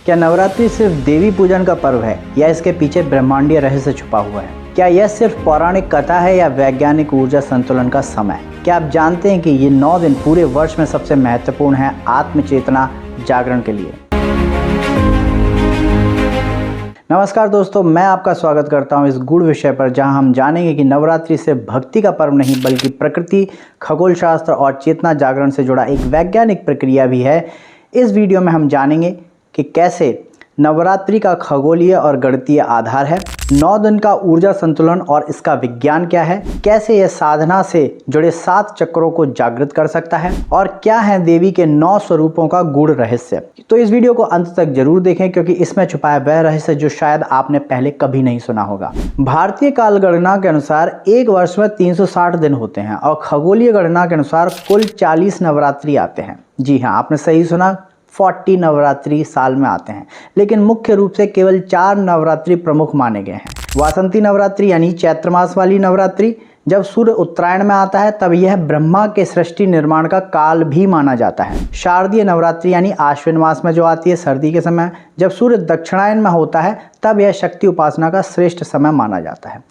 क्या नवरात्रि सिर्फ देवी पूजन का पर्व है या इसके पीछे ब्रह्मांडीय रहस्य छुपा हुआ है? क्या यह सिर्फ पौराणिक कथा है या वैज्ञानिक ऊर्जा संतुलन का समय? क्या आप जानते हैं कि ये 9 दिन पूरे वर्ष में सबसे महत्वपूर्ण है आत्मचेतना जागरण के लिए? नमस्कार दोस्तों, मैं आपका स्वागत करता हूं इस गूढ़ विषय पर, जहां हम जानेंगे कि नवरात्रि सिर्फ भक्ति का पर्व नहीं बल्कि प्रकृति, खगोल शास्त्र और चेतना जागरण से जुड़ा एक वैज्ञानिक प्रक्रिया भी है। इस वीडियो में हम जानेंगे कि कैसे नवरात्रि का खगोलीय और गणितीय आधार है, 9 दिन का ऊर्जा संतुलन और इसका विज्ञान क्या है, कैसे यह साधना से जुड़े 7 चक्रों को जागृत कर सकता है और क्या है देवी के 9 स्वरूपों का गूढ़ रहस्य। तो इस वीडियो को अंत तक जरूर देखें, क्योंकि इसमें छुपा है वह रहस्य जो शायद आपने पहले कभी नहीं सुना होगा। भारतीय काल गणना के अनुसार एक वर्ष में 360 दिन होते हैं और खगोलीय गणना के अनुसार कुल 40 नवरात्रि आते हैं। जी हाँ, आपने सही सुना, 40 नवरात्रि साल में आते हैं, लेकिन मुख्य रूप से केवल 4 नवरात्रि प्रमुख माने गए हैं। वासंती नवरात्रि यानी चैत्र मास वाली नवरात्रि, जब सूर्य उत्तरायण में आता है तब यह ब्रह्मा के सृष्टि निर्माण का काल भी माना जाता है। शारदीय नवरात्रि यानी आश्विन मास में जो आती है सर्दी के समय, जब सूर्य दक्षिणायन में होता है तब यह शक्ति उपासना का श्रेष्ठ समय माना जाता है।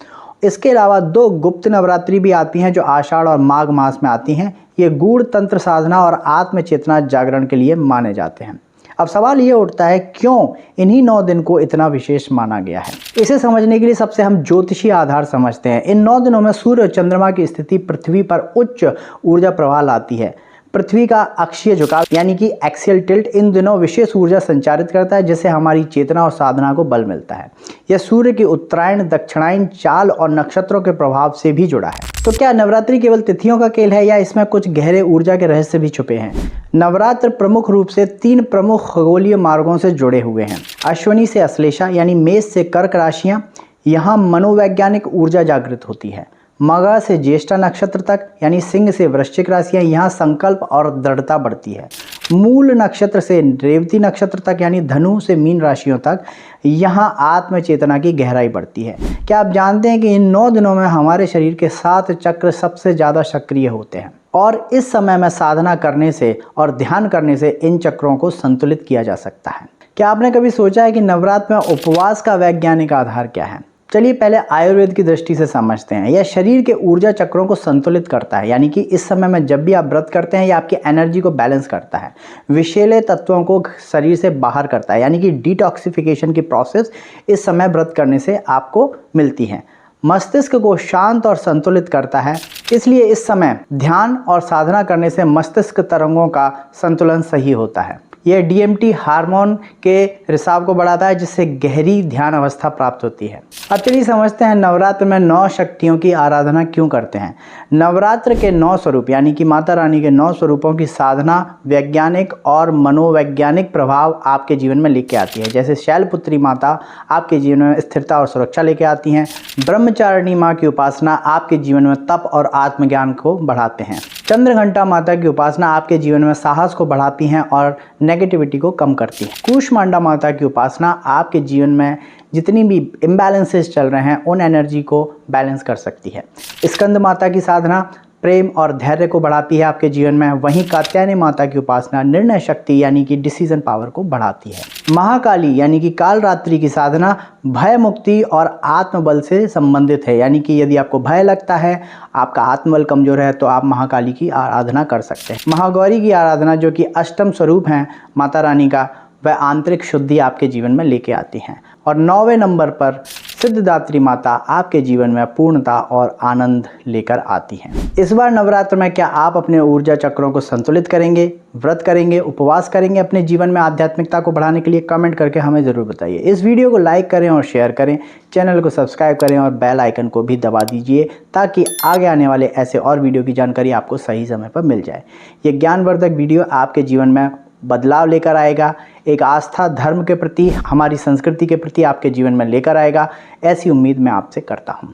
इसके अलावा 2 गुप्त नवरात्रि भी आती हैं जो आषाढ़ और माघ मास में आती हैं। ये गूढ़ तंत्र साधना और आत्मचेतना जागरण के लिए माने जाते हैं। अब सवाल ये उठता है, क्यों इन्हीं 9 दिन को इतना विशेष माना गया है? इसे समझने के लिए सबसे हम ज्योतिषीय आधार समझते हैं। इन 9 दिनों में सूर्य और चंद्रमा की स्थिति पृथ्वी पर उच्च ऊर्जा प्रवाह लाती है। पृथ्वी का अक्षीय झुकाव यानी कि एक्सियल टिल्ट इन दिनों विशेष ऊर्जा संचारित करता है, जिससे हमारी चेतना और साधना को बल मिलता है। यह सूर्य की उत्तरायण, दक्षिणायन चाल और नक्षत्रों के प्रभाव से भी जुड़ा है। तो क्या नवरात्रि केवल तिथियों का खेल है या इसमें कुछ गहरे ऊर्जा के रहस्य भी छुपे हैं? नवरात्र प्रमुख रूप से 3 प्रमुख खगोलीय मार्गों से जुड़े हुए हैं। अश्विनी से अश्लेषा यानी मेष से कर्क राशियां, यहाँ मनोवैज्ञानिक ऊर्जा जागृत होती है। मघा से ज्येष्ठा नक्षत्र तक यानी सिंह से वृश्चिक राशियां, यहाँ संकल्प और दृढ़ता बढ़ती है। मूल नक्षत्र से रेवती नक्षत्र तक यानी धनु से मीन राशियों तक, यहाँ आत्मचेतना की गहराई बढ़ती है। क्या आप जानते हैं कि इन 9 दिनों में हमारे शरीर के 7 चक्र सबसे ज़्यादा सक्रिय होते हैं और इस समय में साधना करने से और ध्यान करने से इन चक्रों को संतुलित किया जा सकता है। क्या आपने कभी सोचा है कि नवरात्र में उपवास का वैज्ञानिक आधार क्या है? चलिए पहले आयुर्वेद की दृष्टि से समझते हैं। यह शरीर के ऊर्जा चक्रों को संतुलित करता है, यानी कि इस समय में जब भी आप व्रत करते हैं यह आपकी एनर्जी को बैलेंस करता है, विषैले तत्वों को शरीर से बाहर करता है, यानी कि डिटॉक्सिफिकेशन की प्रोसेस इस समय व्रत करने से आपको मिलती है। मस्तिष्क को शांत और संतुलित करता है, इसलिए इस समय ध्यान और साधना करने से मस्तिष्क तरंगों का संतुलन सही होता है। यह डीएमटी हार्मोन के रिसाव को बढ़ाता है, जिससे गहरी ध्यान अवस्था प्राप्त होती है। अब चलिए समझते हैं नवरात्र में 9 शक्तियों की आराधना क्यों करते हैं। नवरात्र के 9 स्वरूप यानी कि माता रानी के 9 स्वरूपों की साधना वैज्ञानिक और मनोवैज्ञानिक प्रभाव आपके जीवन में लेके आती है। जैसे शैलपुत्री माता आपके जीवन में स्थिरता और सुरक्षा लेके आती हैं। ब्रह्मचारिणी माँ की उपासना आपके जीवन में तप और आत्मज्ञान को बढ़ाते हैं। चंद्रघंटा माता की उपासना आपके जीवन में साहस को बढ़ाती हैं और नेगेटिविटी को कम करती है। कूष्मांडा माता की उपासना आपके जीवन में जितनी भी इम्बैलेंसेस चल रहे हैं उन एनर्जी को बैलेंस कर सकती है। स्कंद माता की साधना प्रेम और धैर्य को बढ़ाती है आपके जीवन में। वहीं कात्यायनी माता की उपासना निर्णय शक्ति यानी कि डिसीजन पावर को बढ़ाती है। महाकाली यानी कि कालरात्रि की साधना भय मुक्ति और आत्मबल से संबंधित है, यानी कि यदि आपको भय लगता है, आपका आत्मबल कमजोर है, तो आप महाकाली की आराधना कर सकते हैं। महागौरी की आराधना जो कि अष्टम स्वरूप हैं माता रानी का, वह आंतरिक शुद्धि आपके जीवन में लेके आती हैं। और 9वें नंबर पर सिद्धदात्री माता आपके जीवन में पूर्णता और आनंद लेकर आती हैं। इस बार नवरात्र में क्या आप अपने ऊर्जा चक्रों को संतुलित करेंगे, व्रत करेंगे, उपवास करेंगे अपने जीवन में आध्यात्मिकता को बढ़ाने के लिए? कमेंट करके हमें ज़रूर बताइए। इस वीडियो को लाइक करें और शेयर करें, चैनल को सब्सक्राइब करें और बेल आइकन को भी दबा दीजिए, ताकि आगे आने वाले ऐसे और वीडियो की जानकारी आपको सही समय पर मिल जाए। ये ज्ञानवर्धक वीडियो आपके जीवन में बदलाव लेकर आएगा, एक आस्था धर्म के प्रति, हमारी संस्कृति के प्रति आपके जीवन में लेकर आएगा, ऐसी उम्मीद मैं आपसे करता हूँ।